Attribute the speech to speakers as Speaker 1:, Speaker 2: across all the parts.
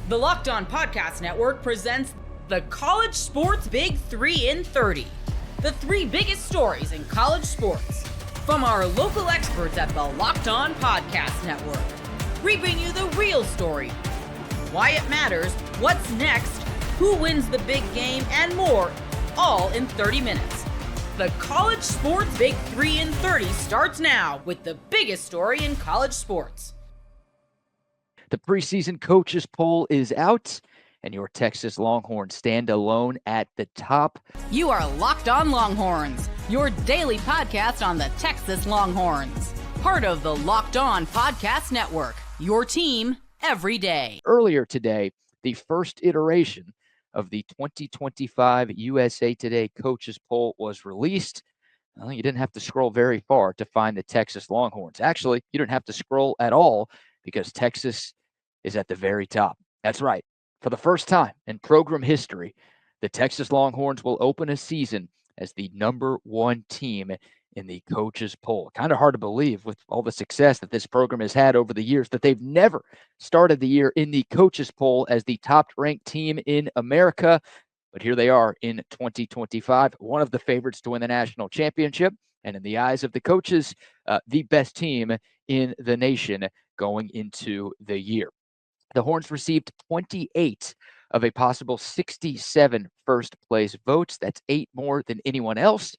Speaker 1: The Locked On Podcast Network presents the College Sports Big 3 in 30. The three biggest stories in college sports. From our local experts at the Locked On Podcast Network. We bring you the real story. Why it matters, what's next, who wins the big game, and more, all in 30 minutes. The College Sports Big 3 in 30 starts now with the biggest story in college sports.
Speaker 2: The preseason coaches poll is out, and your Texas Longhorns stand alone at the top.
Speaker 1: You are Locked On Longhorns, your daily podcast on the Texas Longhorns. Part of the Locked On Podcast Network, your team every day.
Speaker 2: Earlier today, the first iteration of the 2025 USA Today coaches poll was released. Well, you didn't have to scroll very far to find the Texas Longhorns. Actually, you didn't have to scroll at all because Texas is at the very top. That's right. For the first time in program history, the Texas Longhorns will open a season as the number one team in the coaches poll. Kind of hard to believe with all the success that this program has had over the years that they've never started the year in the coaches poll as the top ranked team in America. But here they are in 2025, one of the favorites to win the national championship. And in the eyes of the coaches, the best team in the nation going into the year. The Horns received 28 of a possible 67 first-place votes. That's 8 more than anyone else.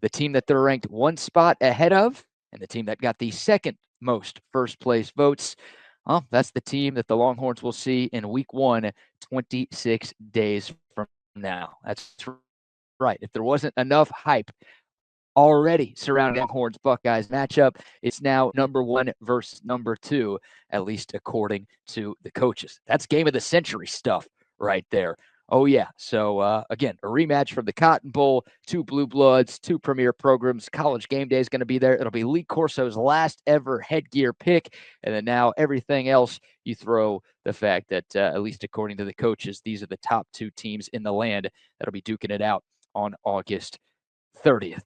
Speaker 2: The team that they're ranked one spot ahead of, and the team that got the second most first-place votes, well, that's the team that the Longhorns will see in Week 1, 26 days from now. That's right. If there wasn't enough hype already surrounding Longhorns Buckeyes matchup, it's now number one versus number two, at least according to the coaches. That's game of the century stuff right there. Oh yeah. So again, a rematch from the Cotton Bowl, 2 blue bloods, 2 premier programs. College Game Day is going to be there. It'll be Lee Corso's last ever headgear pick. And then now everything else, you throw the fact that at least according to the coaches, these are the top 2 teams in the land that'll be duking it out on August 30th.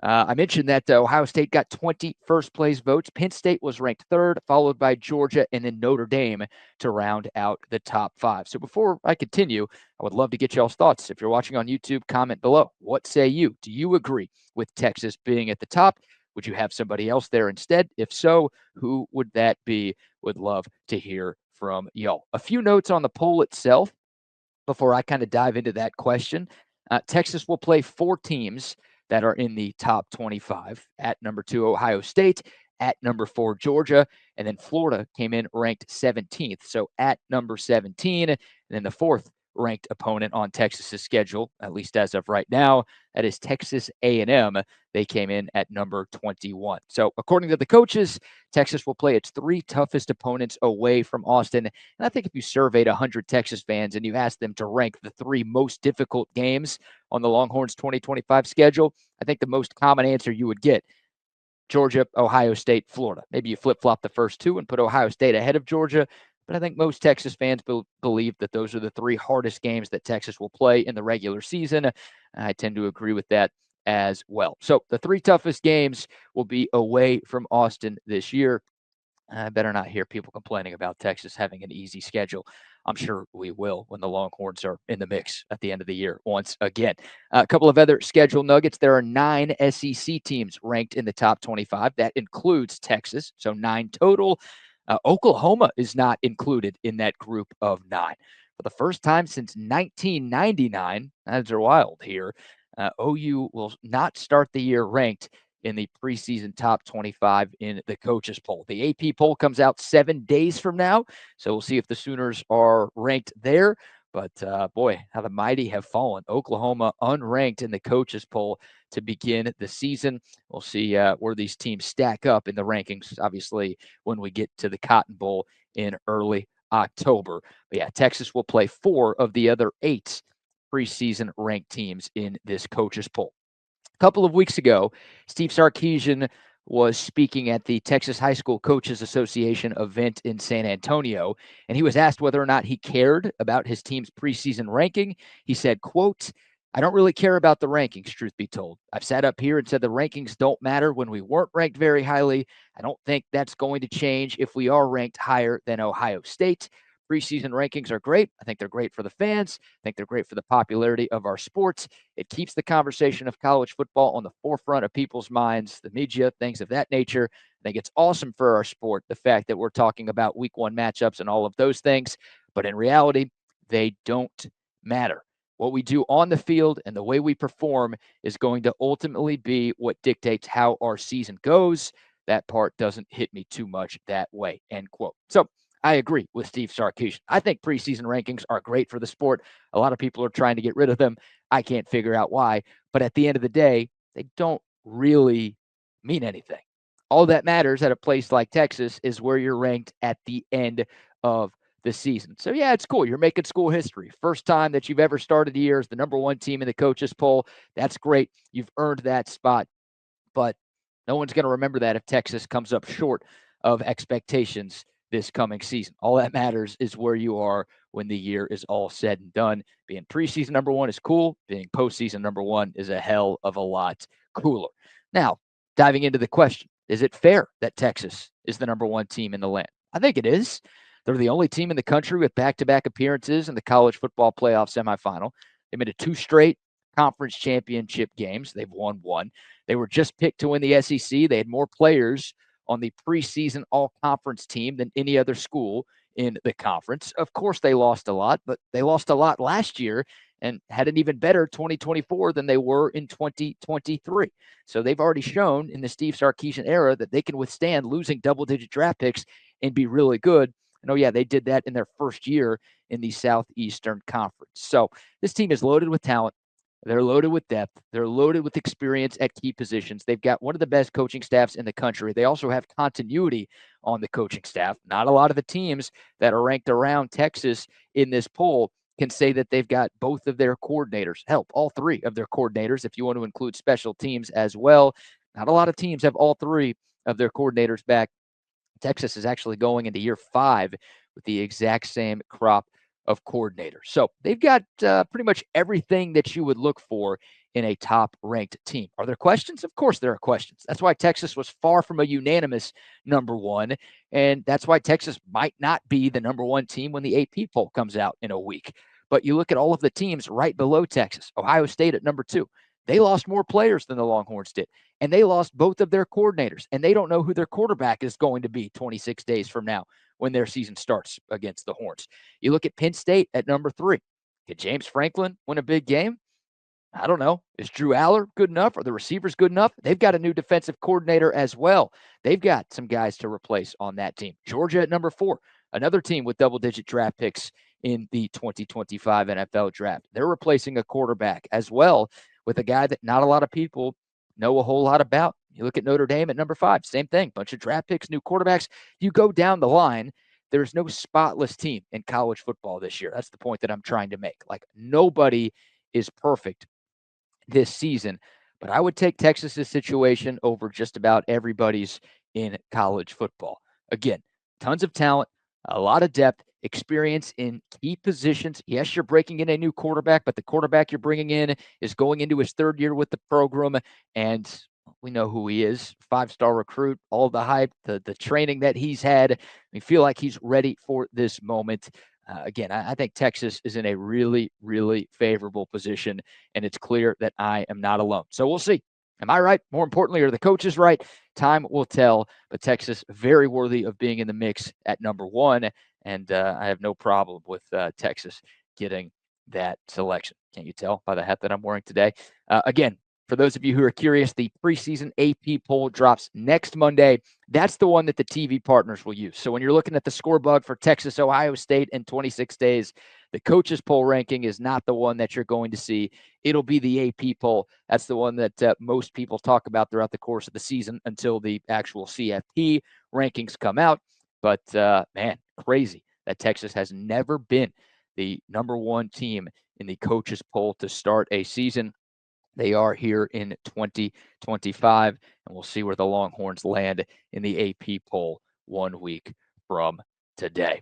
Speaker 2: I mentioned that Ohio State got 20 first-place votes. Penn State was ranked third, followed by Georgia and then Notre Dame to round out the top 5. So before I continue, I would love to get y'all's thoughts. If you're watching on YouTube, comment below. What say you? Do you agree with Texas being at the top? Would you have somebody else there instead? If so, who would that be? Would love to hear from y'all. A few notes on the poll itself before I kind of dive into that question. Texas will play 4 teams that are in the top 25. At number 2, Ohio State. At number 4, Georgia. And then Florida came in ranked 17th. So at number 17, and then the 4th ranked opponent on Texas's schedule, at least as of right now, that is Texas A&M. They came in at number 21. So according to the coaches, Texas will play its 3 toughest opponents away from Austin. And I think if you surveyed 100 Texas fans and you asked them to rank the 3 most difficult games on the Longhorns 2025 schedule, I think the most common answer you would get, Georgia, Ohio State, Florida. Maybe you flip-flop the first 2 and put Ohio State ahead of Georgia. But I think most Texas fans believe that those are the 3 hardest games that Texas will play in the regular season. I tend to agree with that as well. So the 3 toughest games will be away from Austin this year. I better not hear people complaining about Texas having an easy schedule. I'm sure we will when the Longhorns are in the mix at the end of the year once again. A couple of other schedule nuggets. There are 9 SEC teams ranked in the top 25. That includes Texas, so 9 total. Oklahoma is not included in that group of 9. For the first time since 1999, that's wild here, OU will not start the year ranked in the preseason top 25 in the coaches poll. The AP poll comes out 7 days from now, so we'll see if the Sooners are ranked there. But boy, how the mighty have fallen. Oklahoma unranked in the coaches poll to begin the season. We'll see where these teams stack up in the rankings, obviously, when we get to the Cotton Bowl in early October. But yeah, Texas will play 4 of the other 8 preseason ranked teams in this coaches poll. A couple of weeks ago, Steve Sarkisian was speaking at the Texas High School Coaches Association event in San Antonio, and he was asked whether or not he cared about his team's preseason ranking. He said, quote, "I don't really care about the rankings, truth be told. I've sat up here and said the rankings don't matter when we weren't ranked very highly. I don't think that's going to change if we are ranked higher than Ohio State. preseason rankings are great. I think they're great for the fans. I think they're great for the popularity of our sports. It keeps the conversation of college football on the forefront of people's minds, the media, things of that nature. I think it's awesome for our sport, the fact that we're talking about week one matchups and all of those things. But in reality, they don't matter. What we do on the field and the way we perform is going to ultimately be what dictates how our season goes. That part doesn't hit me too much that way, end quote. So I agree with Steve Sarkisian. I think preseason rankings are great for the sport. A lot of people are trying to get rid of them. I can't figure out why. But at the end of the day, they don't really mean anything. All that matters at a place like Texas is where you're ranked at the end of the season. So, yeah, it's cool. You're making school history. First time that you've ever started the year as the number one team in the coaches poll. That's great. You've earned that spot. But no one's going to remember that if Texas comes up short of expectations this coming season. All that matters is where you are when the year is all said and done. Being preseason number one is cool. Being postseason number one is a hell of a lot cooler. Now, diving into the question, is it fair that Texas is the number one team in the land? I think it is. They're the only team in the country with back-to-back appearances in the college football playoff semifinal. They made it 2 straight conference championship games. They've won 1. They were just picked to win the SEC. They had more players on the preseason all-conference team than any other school in the conference. Of course, they lost a lot, but they lost a lot last year and had an even better 2024 than they were in 2023. So they've already shown in the Steve Sarkisian era that they can withstand losing double-digit draft picks and be really good. And oh, yeah, they did that in their first year in the Southeastern Conference. So this team is loaded with talent. They're loaded with depth. They're loaded with experience at key positions. They've got one of the best coaching staffs in the country. They also have continuity on the coaching staff. Not a lot of the teams that are ranked around Texas in this poll can say that they've got both of their coordinators. Help, all 3 of their coordinators, if you want to include special teams as well. Not a lot of teams have all 3 of their coordinators back. Texas is actually going into year 5 with the exact same crop of coordinators. So they've got pretty much everything that you would look for in a top-ranked team. Are there questions? Of course there are questions. That's why Texas was far from a unanimous number one, and that's why Texas might not be the number one team when the AP poll comes out in a week. But you look at all of the teams right below Texas, Ohio State at number 2. They lost more players than the Longhorns did, and they lost both of their coordinators, and they don't know who their quarterback is going to be 26 days from now when their season starts against the Horns. You look at Penn State at number 3. Could James Franklin win a big game? I don't know. Is Drew Aller good enough? Are the receivers good enough? They've got a new defensive coordinator as well. They've got some guys to replace on that team. Georgia at number 4, another team with double-digit draft picks in the 2025 NFL draft. They're replacing a quarterback as well with a guy that not a lot of people know a whole lot about. You look at Notre Dame at number 5, same thing. Bunch of draft picks, new quarterbacks. You go down the line, there's no spotless team in college football this year. That's the point that I'm trying to make. Like, nobody is perfect this season, but I would take Texas's situation over just about everybody's in college football. Again, tons of talent, a lot of depth, experience in key positions. Yes, you're breaking in a new quarterback, but the quarterback you're bringing in is going into his 3rd year with the program, and we know who he is. 5-star recruit, all the hype, the training that he's had. We feel like he's ready for this moment. Again, I think Texas is in a really, really favorable position, and it's clear that I am not alone. So we'll see. Am I right? More importantly, are the coaches right? Time will tell, but Texas very worthy of being in the mix at number 1, and I have no problem with Texas getting that selection. Can't you tell by the hat that I'm wearing today? Again, for those of you who are curious, the preseason AP poll drops next Monday. That's the one that the TV partners will use. So when you're looking at the score bug for Texas, Ohio State in 26 days, the coaches poll ranking is not the one that you're going to see. It'll be the AP poll. That's the one that most people talk about throughout the course of the season until the actual CFP rankings come out. But, man, crazy that Texas has never been the number 1 team in the coaches poll to start a season. They are here in 2025, and we'll see where the Longhorns land in the AP poll 1 week from today.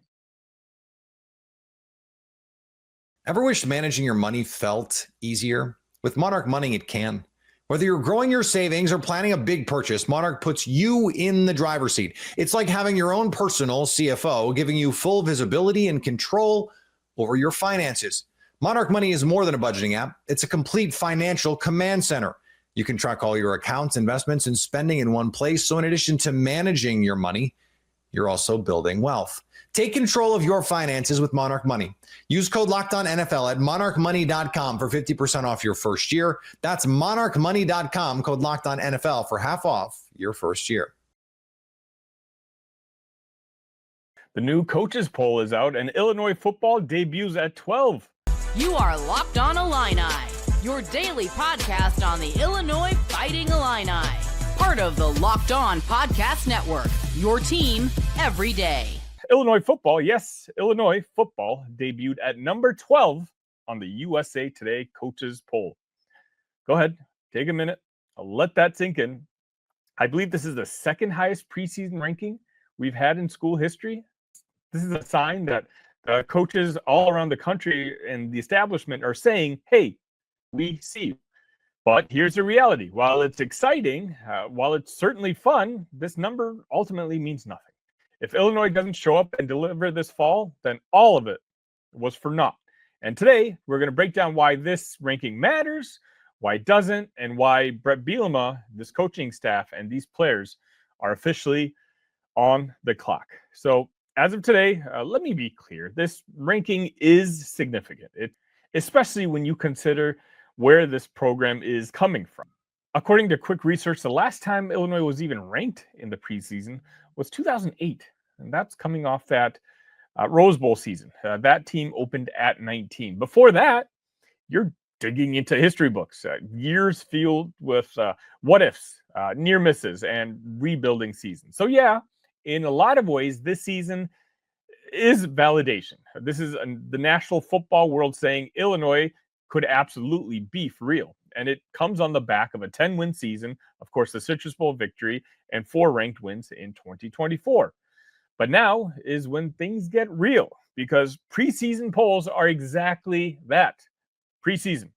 Speaker 3: Ever wished managing your money felt easier? With Monarch Money, it can. Whether you're growing your savings or planning a big purchase, Monarch puts you in the driver's seat. It's like having your own personal CFO, giving you full visibility and control over your finances. Monarch Money is more than a budgeting app. It's a complete financial command center. You can track all your accounts, investments, and spending in one place. So in addition to managing your money, you're also building wealth. Take control of your finances with Monarch Money. Use code LOCKEDONNFL at monarchmoney.com for 50% off your first year. That's monarchmoney.com, code LOCKEDONNFL for half off your first year.
Speaker 4: The new coaches poll is out, and Illinois football debuts at 12.
Speaker 1: You are Locked On Illini, your daily podcast on the Illinois Fighting Illini. Part of the Locked On Podcast Network, your team every day.
Speaker 4: Illinois football, yes, Illinois football debuted at number 12 on the USA Today coaches poll. Go ahead, take a minute. I'll let that sink in. I believe this is the second highest preseason ranking we've had in school history. This is a sign that coaches all around the country and the establishment are saying, hey, we see you. But here's the reality. While it's exciting, while it's certainly fun, this number ultimately means nothing. If Illinois doesn't show up and deliver this fall, then all of it was for naught. And today, we're going to break down why this ranking matters, why it doesn't, and why Bret Bielema, this coaching staff, and these players are officially on the clock. So as of today, let me be clear. This ranking is significant, especially when you consider where this program is coming from. According to quick research, the last time Illinois was even ranked in the preseason was 2008. And that's coming off that Rose Bowl season. That team opened at 19. Before that, you're digging into history books, years filled with what ifs, near misses, and rebuilding seasons. So yeah, in a lot of ways, this season is validation. This is the national football world saying Illinois could absolutely be for real. And it comes on the back of a 10-win season, of course, the Citrus Bowl victory, and 4 ranked wins in 2024. But now is when things get real, because preseason polls are exactly that, preseason.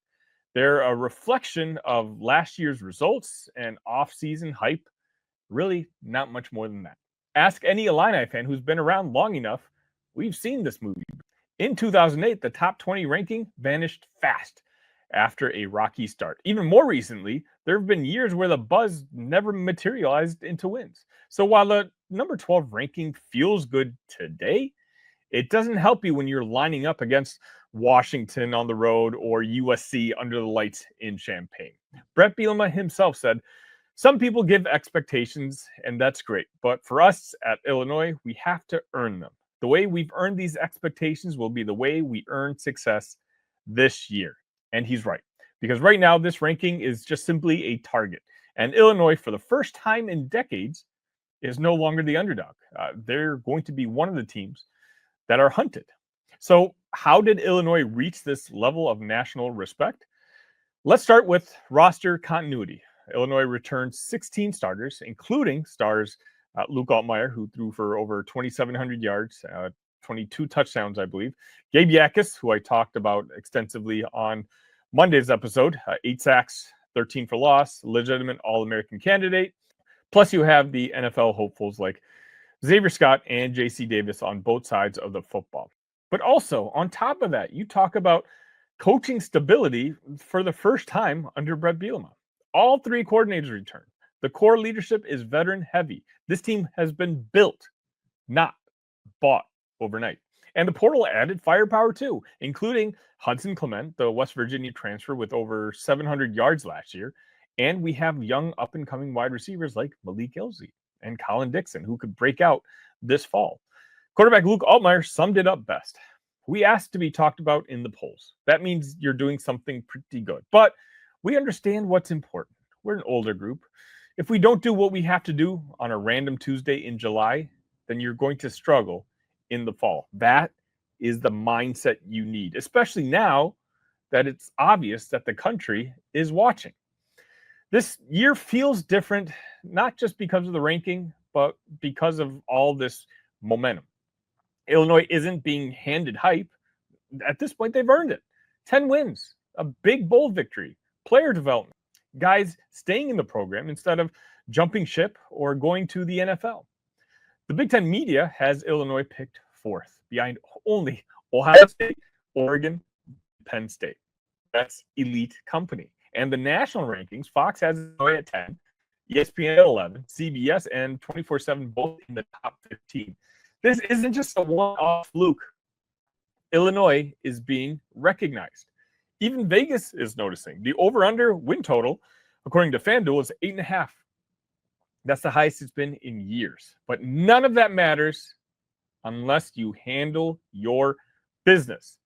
Speaker 4: They're a reflection of last year's results and off-season hype, really not much more than that. Ask any Illini fan who's been around long enough, we've seen this movie. In 2008, the top 20 ranking vanished fast after a rocky start. Even more recently, there have been years where the buzz never materialized into wins. So while the number 12 ranking feels good today, it doesn't help you when you're lining up against Washington on the road or USC under the lights in Champaign. Bret Bielema himself said, some people give expectations, and that's great. But for us at Illinois, we have to earn them. The way we've earned these expectations will be the way we earn success this year. And he's right. Because right now, this ranking is just simply a target. And Illinois, for the first time in decades, is no longer the underdog. They're going to be one of the teams that are hunted. So how did Illinois reach this level of national respect? Let's start with roster continuity. Illinois returned 16 starters, including stars Luke Altmaier, who threw for over 2,700 yards, 22 touchdowns, I believe. Gabe Yakis, who I talked about extensively on Monday's episode, 8 sacks, 13 for loss, legitimate All-American candidate. Plus, you have the NFL hopefuls like Xavier Scott and J.C. Davis on both sides of the football. But also, on top of that, you talk about coaching stability for the first time under Bret Bielema. All 3 coordinators returned. The core leadership is veteran heavy. This team has been built, not bought overnight. And the portal added firepower too, including Hudson Clement, the West Virginia transfer with over 700 yards last year. And we have young up-and-coming wide receivers like Malik Elzy and Colin Dixon, who could break out this fall. Quarterback Luke Altmaier summed it up best. We asked to be talked about in the polls. That means you're doing something pretty good. But we understand what's important. We're an older group. If we don't do what we have to do on a random Tuesday in July, then you're going to struggle in the fall. That is the mindset you need, especially now that it's obvious that the country is watching. This year feels different, not just because of the ranking, but because of all this momentum. Illinois isn't being handed hype. At this point, they've earned it. 10 wins, a big bowl victory, player development, guys staying in the program instead of jumping ship or going to the NFL. The Big Ten media has Illinois picked 4th, behind only Ohio State, Oregon, Penn State. That's elite company. And the national rankings, Fox has Illinois at 10, ESPN at 11, CBS and 24/7 both in the top 15. This isn't just a one-off fluke. Illinois is being recognized. Even Vegas is noticing. The over-under win total, according to FanDuel, is 8.5. That's the highest it's been in years. But none of that matters unless you handle your business.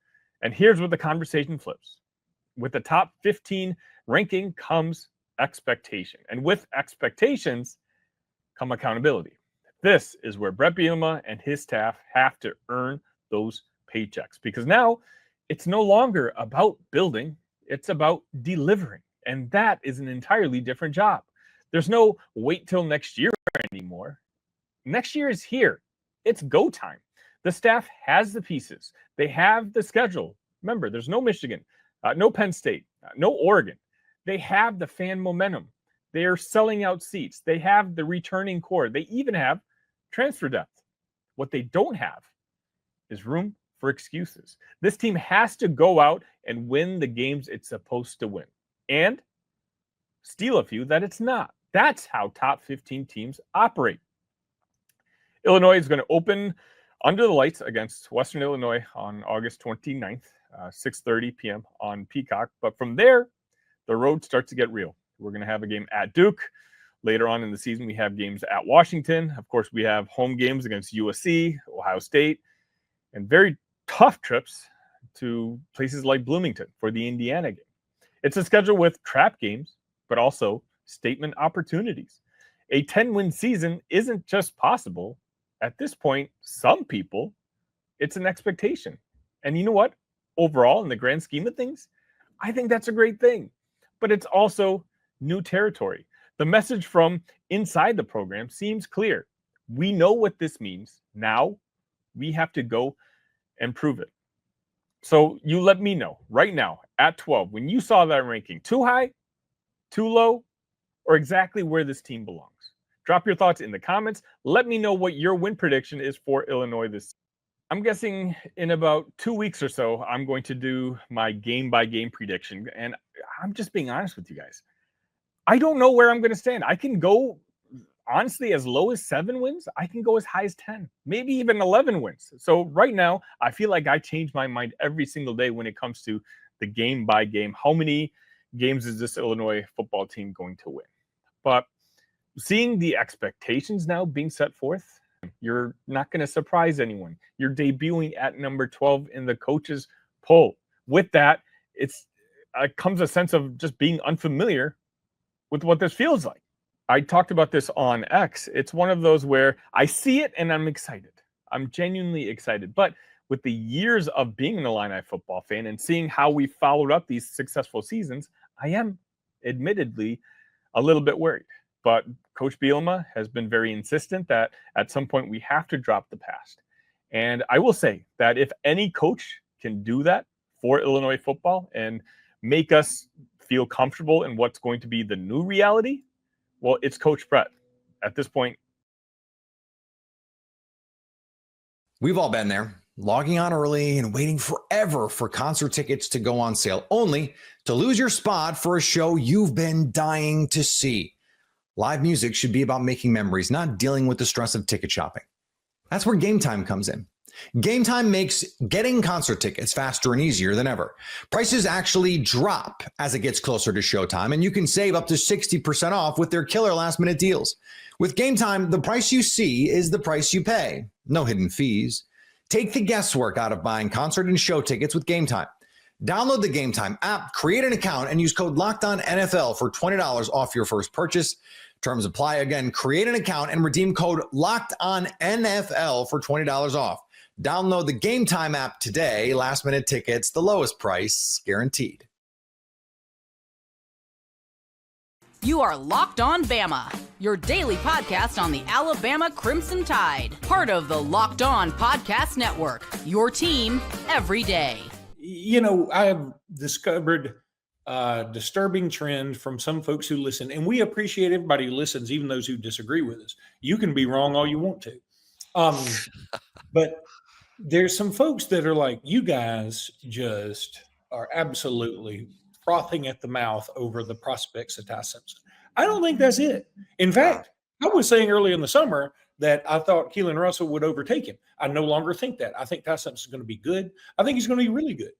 Speaker 4: And here's where the conversation flips. With the top 15 ranking comes expectation. And with expectations come accountability. This is where Brett Bielema and his staff have to earn those paychecks. Because now it's no longer about building, it's about delivering. And that is an entirely different job. There's no wait till next year anymore. Next year is here. It's go time. The staff has the pieces. They have the schedule. Remember, there's no Michigan, no Penn State, no Oregon. They have the fan momentum. They are selling out seats. They have the returning core. They even have transfer depth. What they don't have is room for excuses. This team has to go out and win the games it's supposed to win and steal a few that it's not. That's how top 15 teams operate. Illinois is going to open under the lights against Western Illinois on August 29th, 6:30 p.m. on Peacock. But from there, the road starts to get real. We're going to have a game at Duke. Later on in the season, we have games at Washington. Of course, we have home games against USC, Ohio State, and very tough trips to places like Bloomington for the Indiana game. It's a schedule with trap games, but also statement opportunities. A 10-win season isn't just possible. At this point, some people, it's an expectation. And you know what? Overall, in the grand scheme of things, I think that's a great thing. But it's also new territory. The message from inside the program seems clear. We know what this means. Now we have to go and prove it. So you let me know right now at 12, when you saw that ranking, too high, too low, or exactly where this team belongs. Drop your thoughts in the comments. Let me know what your win prediction is for Illinois this season. I'm guessing in about 2 weeks or so, I'm going to do my game-by-game prediction. And I'm just being honest with you guys. I don't know where I'm going to stand. I can go, honestly, as low as 7 wins. I can go as high as 10, maybe even 11 wins. So right now, I feel like I change my mind every single day when it comes to the game-by-game. How many games is this Illinois football team going to win? But seeing the expectations now being set forth, you're not going to surprise anyone. You're debuting at number 12 in the coaches poll. With that, it comes a sense of just being unfamiliar with what this feels like. I talked about this on X. It's one of those where I see it and I'm excited. I'm genuinely excited. But with the years of being an Illini football fan and seeing how we followed up these successful seasons, I am admittedly a little bit worried. But Coach Bielema has been very insistent that at some point we have to drop the past. And I will say that if any coach can do that for Illinois football and make us feel comfortable in what's going to be the new reality, well, it's Coach Brett. At this point,
Speaker 3: we've all been there, logging on early and waiting forever for concert tickets to go on sale, only to lose your spot for a show you've been dying to see. Live music should be about making memories, not dealing with the stress of ticket shopping. That's where Gametime comes in. Gametime makes getting concert tickets faster and easier than ever. Prices actually drop as it gets closer to showtime, and you can save up to 60% off with their killer last-minute deals. With Gametime, the price you see is the price you pay. No hidden fees. Take the guesswork out of buying concert and show tickets with Gametime. Download the Gametime app, create an account, and use code LOCKEDONNFL for $20 off your first purchase. Terms apply. Again, create an account and redeem code LOCKEDONNFL for $20 off. Download the Gametime app today. Last minute tickets, the lowest price guaranteed.
Speaker 1: You are Locked On Bama, your daily podcast on the Alabama Crimson Tide. Part of the Locked On Podcast Network, your team every day.
Speaker 5: You know, I have discovered disturbing trend from some folks who listen, and we appreciate everybody who listens, even those who disagree with us. You can be wrong all you want to. But there's some folks that are like, you guys just are absolutely frothing at the mouth over the prospects of Ty Simpson. I don't think that's it. In fact, I was saying early in the summer that I thought Keelan Russell would overtake him. I no longer think that. I think Ty Simpson's going to be good. I think he's going to be really good.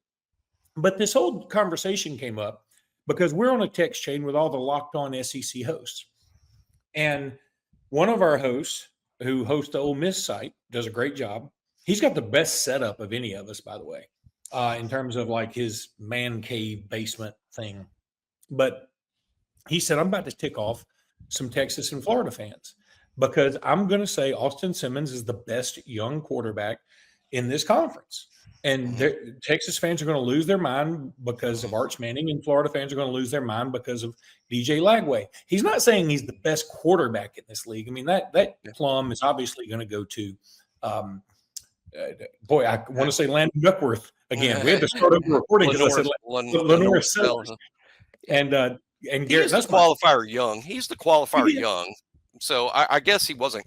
Speaker 5: But this whole conversation came up because we're on a text chain with all the Locked On SEC hosts. And one of our hosts, who hosts the Ole Miss site, does a great job. He's got the best setup of any of us, by the way, in terms of like his man cave basement thing. But he said, I'm about to tick off some Texas and Florida fans because I'm going to say Austin Simmons is the best young quarterback in this conference. And Texas fans are going to lose their mind because of Arch Manning, and Florida fans are going to lose their mind because of DJ Lagway. He's not saying he's the best quarterback in this league. I mean, that plum is obviously going to go to boy, I want to say Landon Duckworth again. We had to start over recording because I said Lenore Sellers. And Garrett,
Speaker 6: that's qualifier young. He's the qualifier young. So I guess he wasn't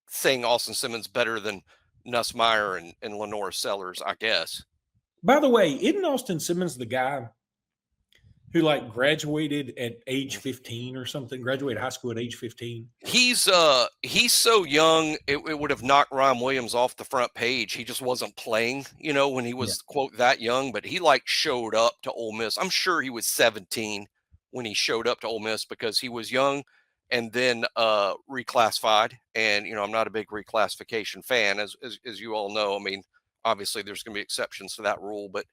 Speaker 6: saying Austin Simmons better than Nussmeier and Lenore Sellers, I guess.
Speaker 5: By the way, isn't Austin Simmons the guy who like graduated at age 15 or something, graduated high school at age 15?
Speaker 6: He's so young, it would have knocked Ryan Williams off the front page. He just wasn't playing, when he was, quote, that young, but he like showed up to Ole Miss. I'm sure he was 17 when he showed up to Ole Miss because he was young and then reclassified. And, I'm not a big reclassification fan, as you all know. I mean, obviously there's going to be exceptions to that rule, but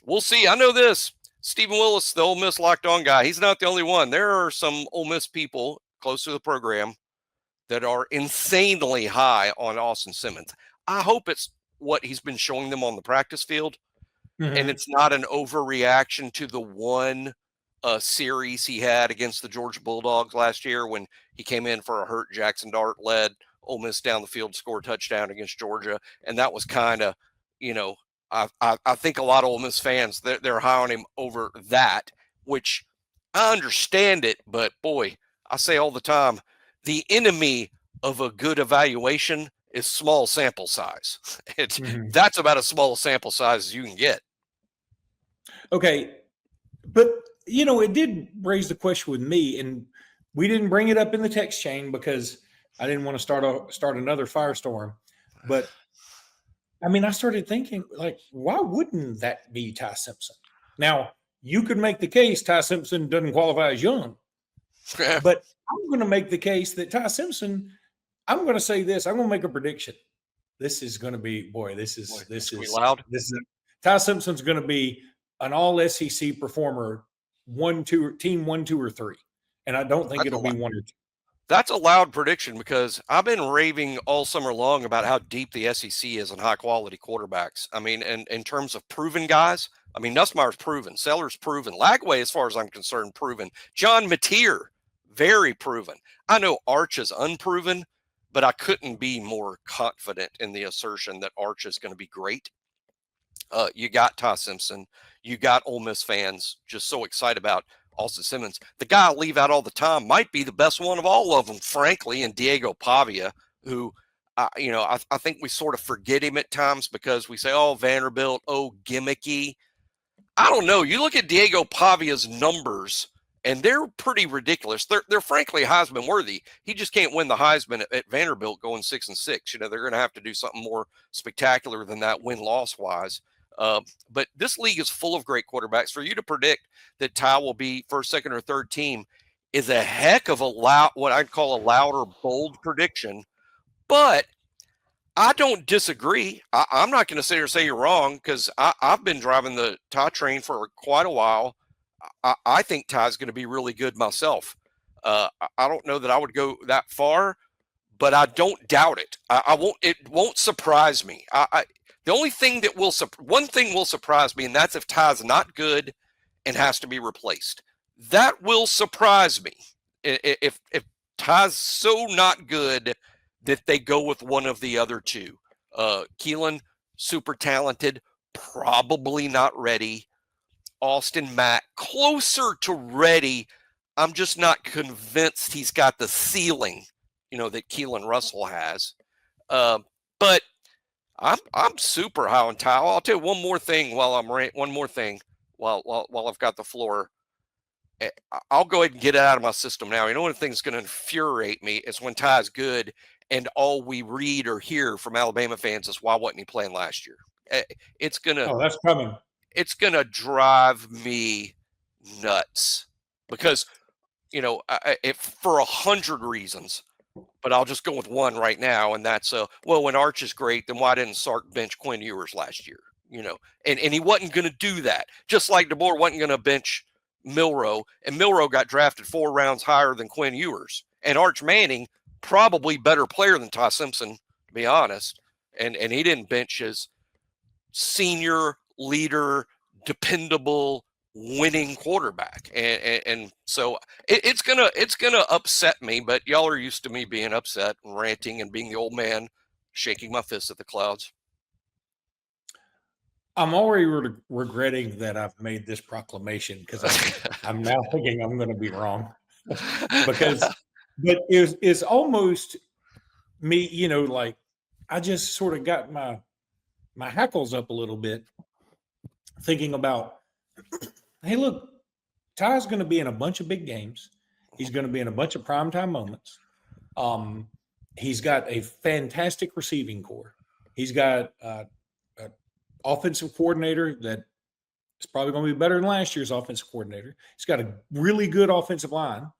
Speaker 6: we'll see. I know this. Stephen Willis, the Ole Miss Locked On guy, he's not the only one. There are some Ole Miss people close to the program that are insanely high on Austin Simmons. I hope it's what he's been showing them on the practice field, and it's not an overreaction to the one series he had against the Georgia Bulldogs last year when he came in for a hurt Jackson Dart led Ole Miss down the field, score a touchdown against Georgia, and that was kind of, I think a lot of Ole Miss fans, they're high on him over that, which I understand it, but boy, I say all the time, the enemy of a good evaluation is small sample size. That's about as small a sample size as you can get.
Speaker 5: Okay, but it did raise the question with me, and we didn't bring it up in the text chain because I didn't want to start another firestorm, but I mean, I started thinking, like, why wouldn't that be Ty Simpson? Now, you could make the case Ty Simpson doesn't qualify as young, but I'm going to make the case that Ty Simpson, I'm going to say this. I'm going to make a prediction. This is going to be, this is
Speaker 6: loud.
Speaker 5: Ty Simpson's going to be an all SEC performer, team 1, 2, or 3. And I don't think it'll be 1 or 2.
Speaker 6: That's a loud prediction because I've been raving all summer long about how deep the SEC is in high-quality quarterbacks. I mean, and in terms of proven guys, I mean, Nussmeier's proven, Sellers proven, Lagway, as far as I'm concerned, proven. John Mateer, very proven. I know Arch is unproven, but I couldn't be more confident in the assertion that Arch is going to be great. You got Ty Simpson. You got Ole Miss fans just so excited about Austin Simmons. The guy I leave out all the time might be the best one of all of them, frankly, and Diego Pavia, who, I think we sort of forget him at times because we say, oh, Vanderbilt, oh, gimmicky. I don't know. You look at Diego Pavia's numbers, and they're pretty ridiculous. They're frankly Heisman worthy. He just can't win the Heisman at Vanderbilt going 6-6. They're going to have to do something more spectacular than that win-loss wise. But this league is full of great quarterbacks. For you to predict that Ty will be first, second, or third team is a heck of what I'd call a loud or bold prediction. But I don't disagree. I'm not going to sit here and say you're wrong because I've been driving the Ty train for quite a while. I think Ty's going to be really good myself. I don't know that I would go that far, but I don't doubt it. It won't surprise me. The only thing one thing will surprise me, and that's if Ty's not good and has to be replaced. That will surprise me. If Ty's so not good that they go with one of the other two. Keelan, super talented, probably not ready. Austin Mack closer to ready. I'm just not convinced he's got the ceiling, that Keelan Russell has. But I'm super high on Ty. I'll tell you one more thing while I've got the floor. I'll go ahead and get it out of my system now. You know, one thing's going to infuriate me is when Ty's good and all we read or hear from Alabama fans is why wasn't he playing last year? It's gonna.
Speaker 5: Oh, that's coming.
Speaker 6: It's gonna drive me nuts because if for 100 reasons, but I'll just go with one right now, and that's when Arch is great, then why didn't Sark bench Quinn Ewers last year? And he wasn't going to do that. Just like DeBoer wasn't going to bench Milroe, and Milroe got drafted 4 rounds higher than Quinn Ewers. And Arch Manning, probably better player than Ty Simpson, to be honest, and he didn't bench his senior leader, dependable, winning quarterback, and so it's gonna upset me. But y'all are used to me being upset and ranting and being the old man, shaking my fist at the clouds.
Speaker 5: I'm already regretting that I've made this proclamation because I'm now thinking I'm going to be wrong. But it's almost me, like I just sort of got my hackles up a little bit thinking about, hey, look, Ty's going to be in a bunch of big games. He's going to be in a bunch of primetime moments. He's got a fantastic receiving core. He's got an offensive coordinator that is probably going to be better than last year's offensive coordinator. He's got a really good offensive line.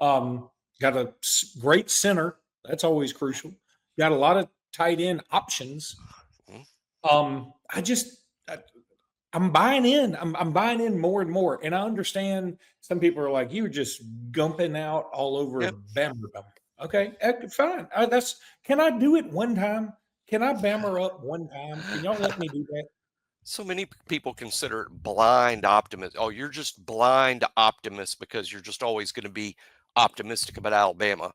Speaker 5: Got a great center. That's always crucial. Got a lot of tight end options. I'm buying in. I'm buying in more and more. And I understand some people are like, you were just gumping out all over Bammer. Okay, fine. Can I do it one time? Can I Bammer up one time? Can y'all let me do that?
Speaker 6: So many people consider it blind optimism. Oh, you're just blind optimist because you're just always going to be optimistic about Alabama.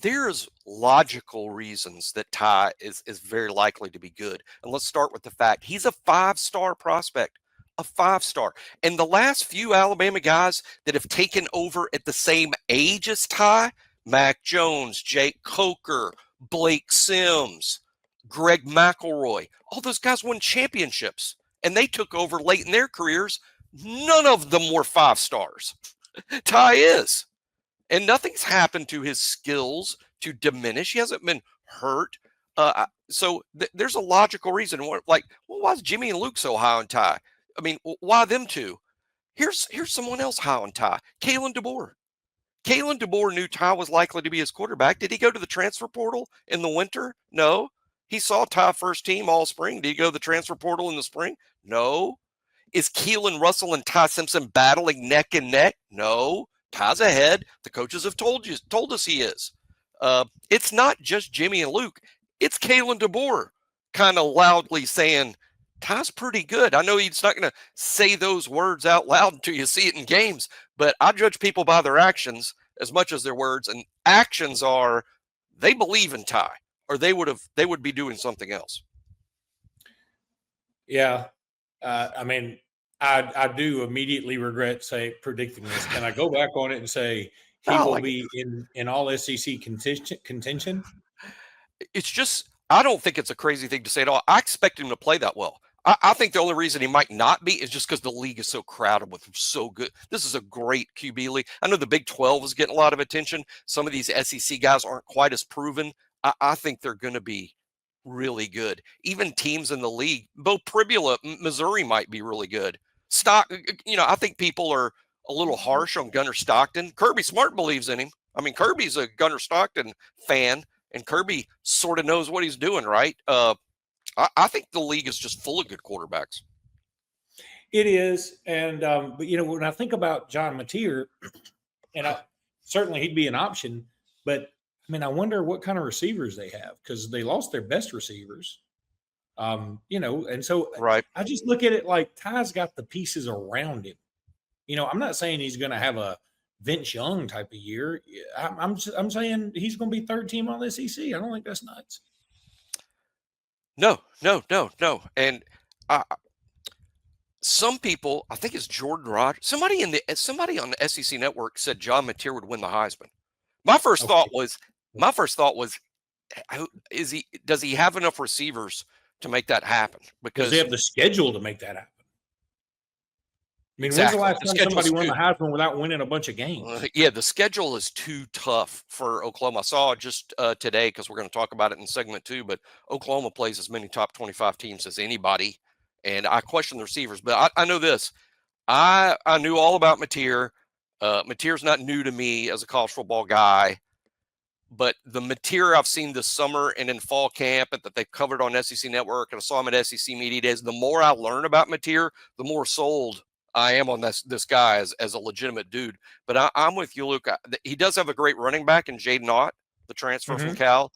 Speaker 6: There's logical reasons that Ty is very likely to be good. And let's start with the fact he's a 5-star prospect, a 5-star. And the last few Alabama guys that have taken over at the same age as Ty, Mac Jones, Jake Coker, Blake Sims, Greg McElroy, all those guys won championships and they took over late in their careers. None of them were 5 stars. Ty is. And nothing's happened to his skills to diminish. He hasn't been hurt. So there's a logical reason. Why is Jimmy and Luke so high on Ty? I mean, why them two? Here's someone else high on Ty. Kalen DeBoer. Kalen DeBoer knew Ty was likely to be his quarterback. Did he go to the transfer portal in the winter? No. He saw Ty first team all spring. Did he go to the transfer portal in the spring? No. Is Keelan Russell and Ty Simpson battling neck and neck? No. Ty's ahead. The coaches have told us he is. It's not just Jimmy and Luke. It's Kalen DeBoer kind of loudly saying, Ty's pretty good. I know he's not going to say those words out loud until you see it in games, but I judge people by their actions as much as their words. And actions are they believe in Ty, or they would be doing something else.
Speaker 5: Yeah. I do immediately regret predicting this. Can I go back on it and say he will be in all SEC contention?
Speaker 6: It's just, I don't think it's a crazy thing to say at all. I expect him to play that well. I think the only reason he might not be is just because the league is so crowded with so good. This is a great QB league. I know the Big 12 is getting a lot of attention. Some of these SEC guys aren't quite as proven. I think they're going to be really good. Even teams in the league, Bo Pribula, Missouri might be really good. I think people are a little harsh on Gunnar Stockton. Kirby Smart believes in him. I mean, Kirby's a Gunnar Stockton fan, and Kirby sort of knows what he's doing, right? I think the league is just full of good quarterbacks.
Speaker 5: It is, and but when I think about John Mateer, and certainly he'd be an option, but I wonder what kind of receivers they have because they lost their best receivers. And so
Speaker 6: right.
Speaker 5: I just look at it like Ty's got the pieces around him. I'm not saying he's going to have a Vince Young type of year. I'm saying he's going to be 3rd team on the SEC. I don't think that's nuts.
Speaker 6: No. And some people, I think it's Jordan Rogers, somebody on the SEC network said John Mateer would win the Heisman. My first thought was, does he have enough receivers to make that happen?
Speaker 5: Because they have the schedule to make that happen. I mean,
Speaker 6: Exactly.
Speaker 5: when's the last time somebody won the Heisman without winning a bunch of games?
Speaker 6: Yeah, the schedule is too tough for Oklahoma. I saw just today, because we're going to talk about it in segment 2, but Oklahoma plays as many top 25 teams as anybody, and I question the receivers. But I know this. I knew all about Mateer. Mateer's not new to me as a college football guy, but the Mateer I've seen this summer and in fall camp that they've covered on SEC Network, and I saw him at SEC Media Days, the more I learn about Mateer, the more sold I am on this guy as a legitimate dude. But I'm with you, Luke. He does have a great running back in Jaden Ott, the transfer from Cal.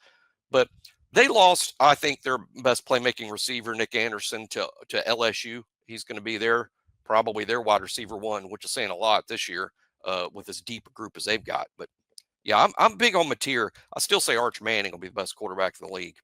Speaker 6: But they lost, I think, their best playmaking receiver, Nick Anderson, to LSU. He's going to be probably their wide receiver 1, which is saying a lot this year with as deep a group as they've got. But yeah, I'm big on Mateer. I still say Arch Manning will be the best quarterback in the league.